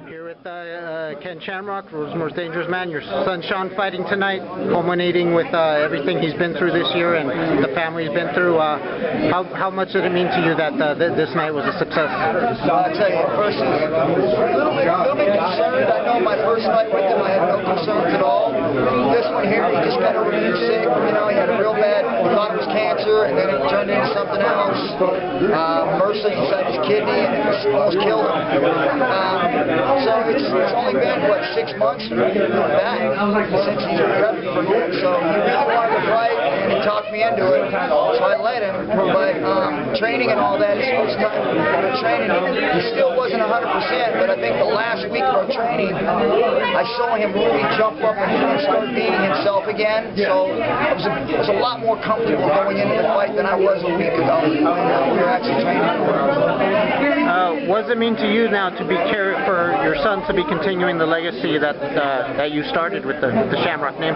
Here with Ken Shamrock, World's Most Dangerous Man. Your son Sean fighting tonight, culminating with everything he's been through this year and the family he's been through. How much did it mean to you that this night was a success? I'll tell you, first, a little bit concerned. I know my first fight with him, I had no concerns at all. This one here, he just got over being sick. You know, he had a real bad, we thought it was cancer, and then it turned into something else. Mercy inside his kidney, and it almost killed him. So it's only been, what, 6 months back since he's recovered from it. So he really wanted to fight, and he talked me into it. So I let him. But training and all that, his first time training, he still wasn't 100%. But I think the last week of our training, I saw him really jump up and start being himself again. So I was a lot more comfortable going into the fight than I was a week ago when we were actually training. What does it mean to you now to be for your son to be continuing the legacy that you started with the Shamrock name?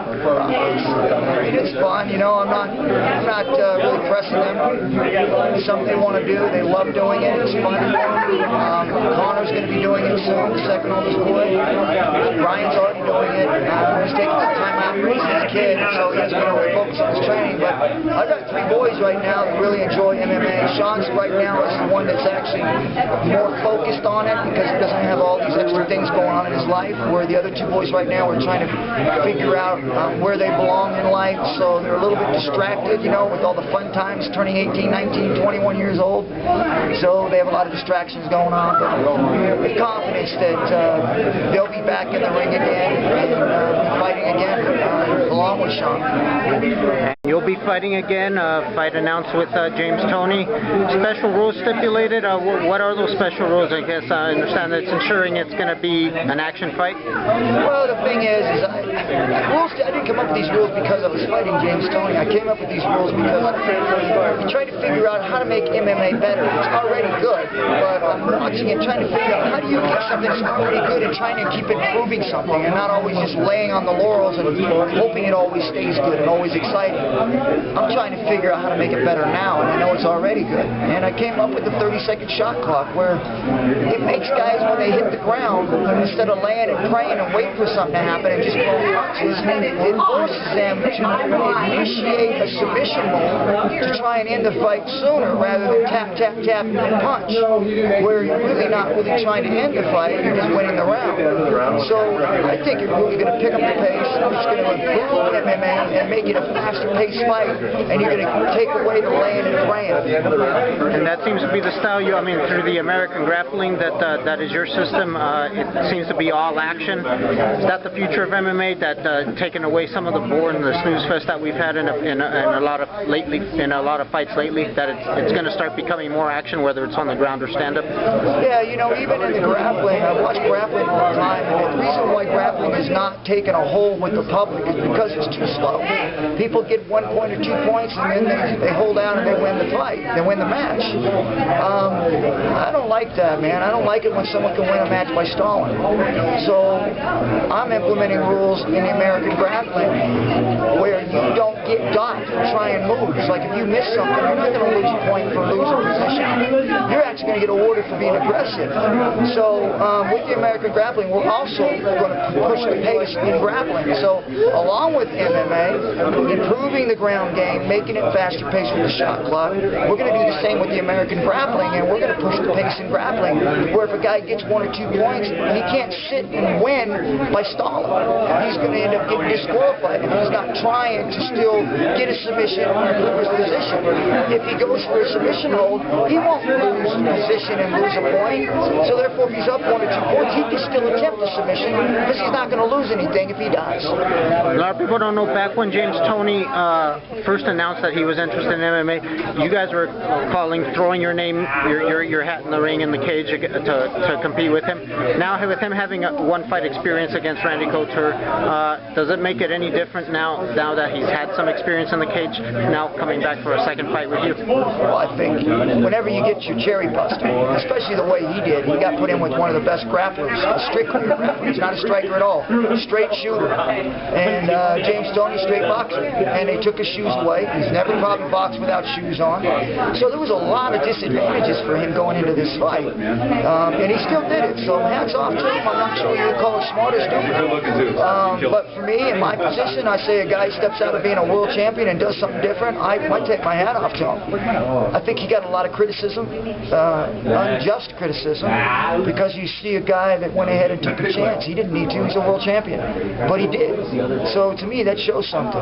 It's fun, you know. I'm not really pressing them. It's something they want to do. They love doing it. It's fun. Connor's going to be doing it soon. The second oldest boy. Ryan's already doing it. He's taking some time out raising his kid, so he doesn't really focus on his training. But I've got 3 boys right now that really enjoy MMA. Sean's right now is the one that's actually more focused on it because he doesn't have all these extra things going on in his life, where the other 2 boys right now are trying to figure out where they belong in life, so they're a little bit distracted, you know, with all the fun times, turning 18, 19, 21 years old, so they have a lot of distractions going on, but with confidence that they'll be back in the ring again and fighting again along with Sean. You'll be fighting again, fight announced with James Toney. Special rules stipulated. What are those special rules? I guess I understand that it's ensuring it's going to be an action fight. Well, the thing is I didn't come up with these rules because I was fighting James Toney. I came up with these rules because I tried to figure out how to make MMA better. It's already good, but I'm watching it, trying to figure out how do you get something that's already good and trying to keep improving something and not always just laying on the laurels and hoping it always stays good and always exciting. I'm trying to figure out how to make it better now, and I know it's already good. And I came up with the 30-second shot clock, where it makes guys, when they hit the ground, instead of laying and praying and waiting for something to happen and just throwing punches, it forces them to initiate a submission move to try and end the fight sooner rather than tap, tap, tap, and punch, where you're really not really trying to end the fight, you're just winning the round. So I think you're really going to pick up the pace, it's going to improve MMA and make it a faster paced fight, and you're going to take away the laying and praying. And that seems to be the style through the American grappling, that is your system. It seems to be all action. Is that the future of MMA? That taking away some of the bore and the snooze fest that we've had in a lot of fights lately, that it's going to start becoming more action, whether it's on the ground or stand up? Yeah, you know, even in the grappling, I watch grappling all the time, and the reason why grappling is not taking a hold with the public is because it's too slow. People get 1 point or 2 points, and then they hold out and they win the fight. They win the match. I don't like that, man. I don't like it when someone can win a match by stalling. So I'm implementing rules in the American grappling where you don't get got for trying moves. Like if you miss something, you're not going to lose a point for losing position. You're actually going to get awarded for being aggressive. So with the American grappling, we're also going to push the pace in grappling. So along with MMA, improving the ground game, making it faster paced with the shot clock, we're going to do the same with the American grappling, and we're going to push the pace in grappling, where if a guy gets 1 or 2 points, he can't sit and win by stalling. He's going to end up getting disqualified if he's not trying to still get a submission or improve his position. If he goes for a submission hold, he won't lose position and lose a point. So therefore, if he's up 1 or 2 points, he can still attempt a submission because he's not going to lose anything if he does. A lot of people don't know, back when James Toney first announced that he was interested in MMA, you guys were throwing your name, your hat in the ring in the cage to compete with him. Now with him having a 1-fight experience against Randy Couture, does it make it any different now that he's had some experience in the cage, now coming back for a 2nd fight with you? Well, I think whenever you get your cherry buster, especially the way he did, he got put in with one of the best grapplers, a strictly grappler. He's not a striker at all, straight shooter. And James Toney, straight boxer. And they took his shoes away. He's never probably boxed without shoes on. So there was a lot of disadvantages for him going into this fight. And he still did it. So hats off to him. I'm not sure you'd call it smart or stupid. But for me, in my position, I say a guy steps out of being a world champion and does something different, I might take my hat off to him. I think he got a lot of criticism, unjust criticism, because you see a guy that went ahead and took a chance. He didn't need to. He's a world champion. But he did. So to me, that shows something.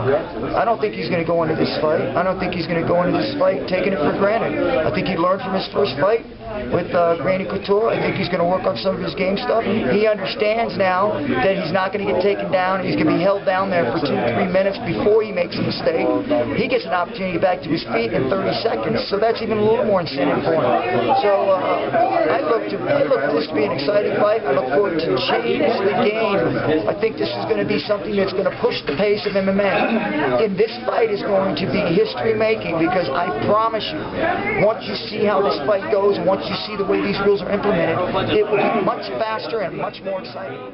I don't think he's going to go into this fight. I don't think he's going to go into this fight taking it for granted. I think he learned from his first fight with Randy Couture. I think he's going to work on some of his game stuff. He understands now that he's not going to get taken down. He's going to be held down there for 2-3 minutes before he makes a mistake. He gets an opportunity to get back to his feet in 30 seconds, so that's even a little more incentive for him. So I look for this to be an exciting fight. I look forward to change the game. I think this is going to be something that's going to push the pace of MMA. And this fight is going to be history-making, because I promise you, once you see how this fight goes and once you see the way these rules are implemented, it will be much faster and much more exciting.